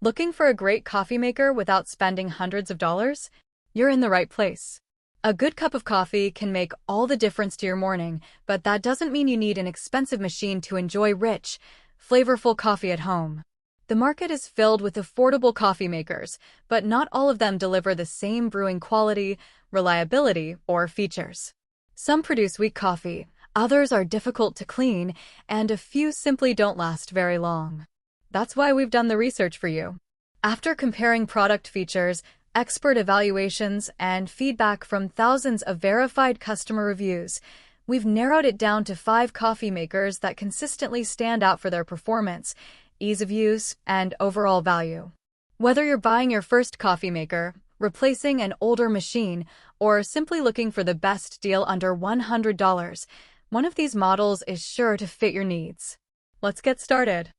Looking for a great coffee maker without spending hundreds of dollars? You're in the right place. A good cup of coffee can make all the difference to your morning, but that doesn't mean you need an expensive machine to enjoy rich, flavorful coffee at home. The market is filled with affordable coffee makers, but not all of them deliver the same brewing quality, reliability, or features. Some produce weak coffee, others are difficult to clean, and a few simply don't last very long. That's why we've done the research for you. After comparing product features, expert evaluations, and feedback from thousands of verified customer reviews, we've narrowed it down to 5 coffee makers that consistently stand out for their performance, ease of use, and overall value. Whether you're buying your first coffee maker, replacing an older machine, or simply looking for the best deal under $100, one of these models is sure to fit your needs. Let's get started.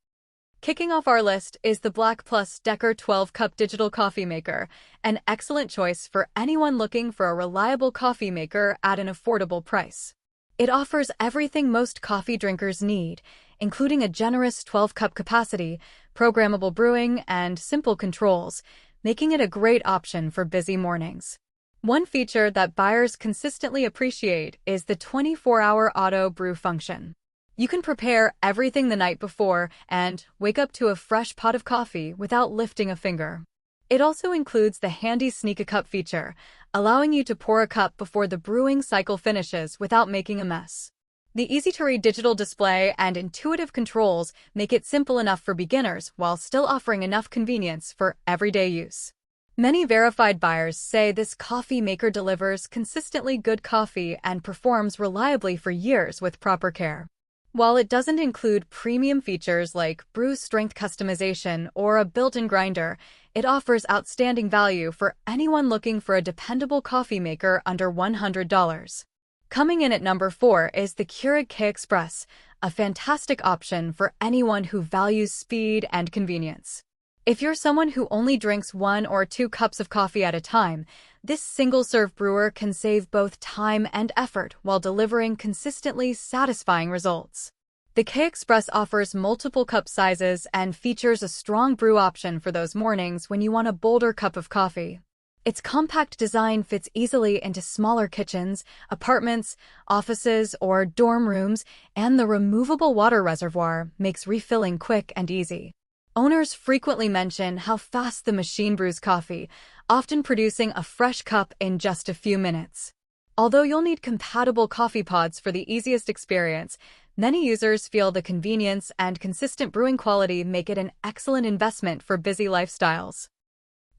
Kicking off our list is the Black Plus Decker 12-Cup Digital Coffee Maker, an excellent choice for anyone looking for a reliable coffee maker at an affordable price. It offers everything most coffee drinkers need, including a generous 12-cup capacity, programmable brewing, and simple controls, making it a great option for busy mornings. One feature that buyers consistently appreciate is the 24-hour auto brew function. You can prepare everything the night before and wake up to a fresh pot of coffee without lifting a finger. It also includes the handy Sneak a Cup feature, allowing you to pour a cup before the brewing cycle finishes without making a mess. The easy-to-read digital display and intuitive controls make it simple enough for beginners while still offering enough convenience for everyday use. Many verified buyers say this coffee maker delivers consistently good coffee and performs reliably for years with proper care. While it doesn't include premium features like brew strength customization or a built-in grinder, it offers outstanding value for anyone looking for a dependable coffee maker under $100. Coming in at number 4 is the Keurig K-Express, a fantastic option for anyone who values speed and convenience. If you're someone who only drinks 1 or 2 cups of coffee at a time, this single-serve brewer can save both time and effort while delivering consistently satisfying results. The K-Express offers multiple cup sizes and features a strong brew option for those mornings when you want a bolder cup of coffee. Its compact design fits easily into smaller kitchens, apartments, offices, or dorm rooms, and the removable water reservoir makes refilling quick and easy. Owners frequently mention how fast the machine brews coffee, often producing a fresh cup in just a few minutes. Although you'll need compatible coffee pods for the easiest experience, many users feel the convenience and consistent brewing quality make it an excellent investment for busy lifestyles.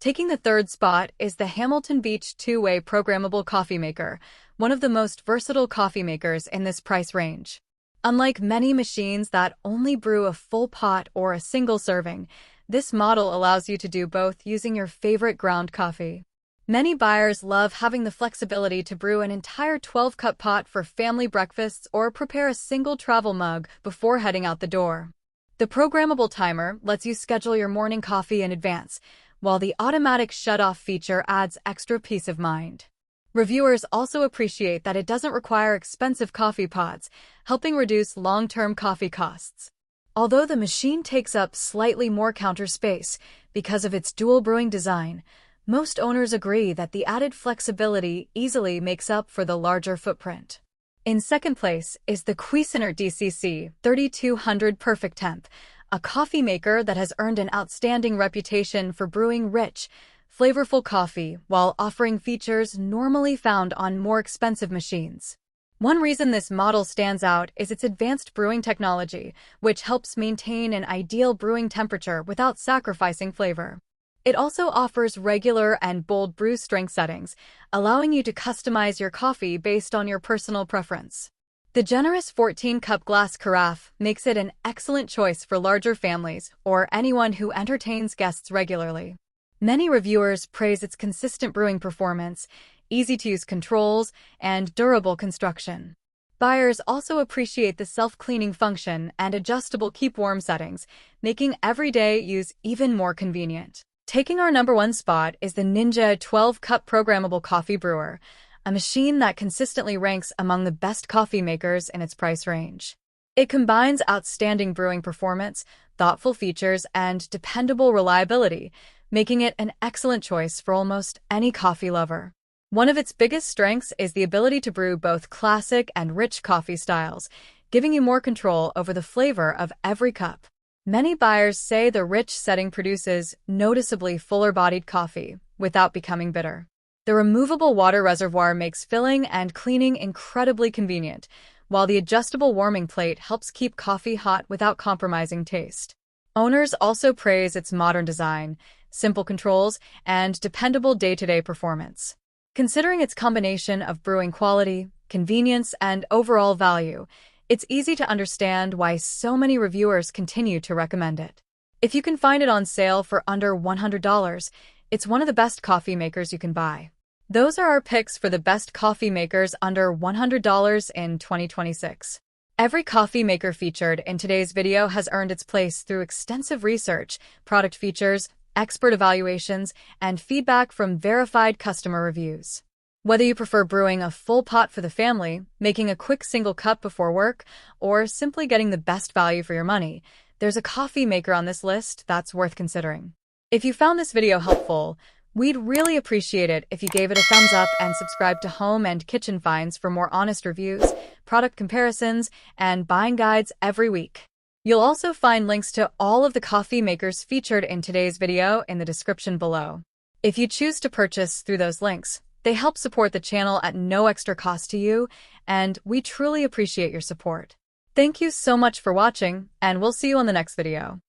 Taking the 3rd spot is the Hamilton Beach 2-Way Programmable Coffee Maker, one of the most versatile coffee makers in this price range. Unlike many machines that only brew a full pot or a single serving, this model allows you to do both using your favorite ground coffee. Many buyers love having the flexibility to brew an entire 12-cup pot for family breakfasts or prepare a single travel mug before heading out the door. The programmable timer lets you schedule your morning coffee in advance, while the automatic shut-off feature adds extra peace of mind. Reviewers also appreciate that it doesn't require expensive coffee pods, helping reduce long-term coffee costs. Although the machine takes up slightly more counter space because of its dual brewing design, most owners agree that the added flexibility easily makes up for the larger footprint. In 2nd place is the Cuisinart DCC 3200 Perfect Temp, a coffee maker that has earned an outstanding reputation for brewing rich, flavorful coffee while offering features normally found on more expensive machines. One reason this model stands out is its advanced brewing technology, which helps maintain an ideal brewing temperature without sacrificing flavor. It also offers regular and bold brew strength settings, allowing you to customize your coffee based on your personal preference. The generous 14-cup glass carafe makes it an excellent choice for larger families or anyone who entertains guests regularly. Many reviewers praise its consistent brewing performance, easy-to-use controls, and durable construction. Buyers also appreciate the self-cleaning function and adjustable keep-warm settings, making everyday use even more convenient. Taking our number 1 spot is the Ninja 12-Cup Programmable Coffee Brewer, a machine that consistently ranks among the best coffee makers in its price range. It combines outstanding brewing performance, thoughtful features, and dependable reliability, making it an excellent choice for almost any coffee lover. One of its biggest strengths is the ability to brew both classic and rich coffee styles, giving you more control over the flavor of every cup. Many buyers say the rich setting produces noticeably fuller-bodied coffee without becoming bitter. The removable water reservoir makes filling and cleaning incredibly convenient, while the adjustable warming plate helps keep coffee hot without compromising taste. Owners also praise its modern design, simple controls, and dependable day-to-day performance. Considering its combination of brewing quality, convenience, and overall value, it's easy to understand why so many reviewers continue to recommend it. If you can find it on sale for under $100, it's one of the best coffee makers you can buy. Those are our picks for the best coffee makers under $100 in 2026. Every coffee maker featured in today's video has earned its place through extensive research, product features, expert evaluations, and feedback from verified customer reviews. Whether you prefer brewing a full pot for the family, making a quick single cup before work, or simply getting the best value for your money, there's a coffee maker on this list that's worth considering. If you found this video helpful, we'd really appreciate it if you gave it a thumbs up and subscribe to Home and Kitchen Finds for more honest reviews, product comparisons, and buying guides every week. You'll also find links to all of the coffee makers featured in today's video in the description below. If you choose to purchase through those links, they help support the channel at no extra cost to you, and we truly appreciate your support. Thank you so much for watching, and we'll see you on the next video.